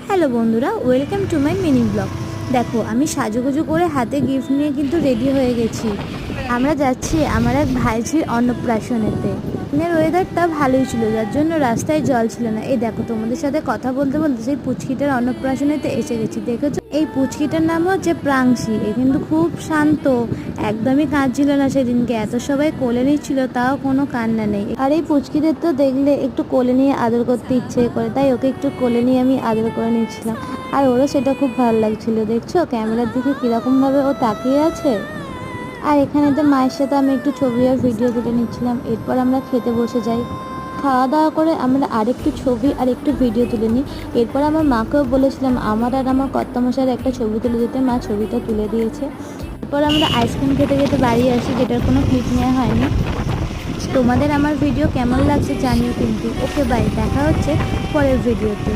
Hello বন্ধুরা, welcome to my mini blog. দেখো, আমি সাজুগুজু করে হাতে গিফট নিয়ে কিন্তু রেডি হয়ে গেছি। আমরা যাচ্ছি আমার এক ভাইঝির অন্নপ্রাশনেতে। দিনের ওয়েদারটা ভালোই ছিল, যার জন্য রাস্তায় জল ছিল না। এই দেখো, তোমাদের সাথে কথা বলতে বলতে সেই পুচকিটার অন্নপ্রাশনেতে এসে গেছি। দেখেছো, এই পুচকিটার নাম হচ্ছে প্রাংশী। এ কিন্তু খুব শান্ত, একদমই কাঁদছিল না সেদিনকে। এত সবাই কোলে নিচ্ছিল, তাও কোনো কান্না নেই। আর এই পুচকিদের তো দেখলে একটু কোলে নিয়ে আদর করতে ইচ্ছে করে, তাই ওকে একটু কোলে নিয়ে আমি আদর করে নিচ্ছিলাম। আর ওরও সেটা খুব ভালো লাগছিল। দেখছো ক্যামেরার দিকে কীরকমভাবে ও তাকিয়ে আছে। আর এখানে তো মায়ের সাথে আমি একটু ছবি আর ভিডিও তুলে নিচ্ছিলাম। এরপর আমরা খেতে বসে যাই। খাওয়া দাওয়া করে আমরা আরেকটু ছবি আর একটু ভিডিও তুলে নিই। এরপর আমার মাকেও বলেছিলাম আমার আর আমার কর্তামশাইয়ের একটা ছবি তুলে দিতে। মা ছবিটা তুলে দিয়েছে। এরপর আমরা আইসক্রিম খেতে খেতে বাড়ি আসি, যেটার কোনো ক্লিপ নেওয়া হয়নি। তোমাদের আমার ভিডিও কেমন লাগছে জানিও কিন্তু। ওকে বাই, দেখা হচ্ছে পরের ভিডিওতে।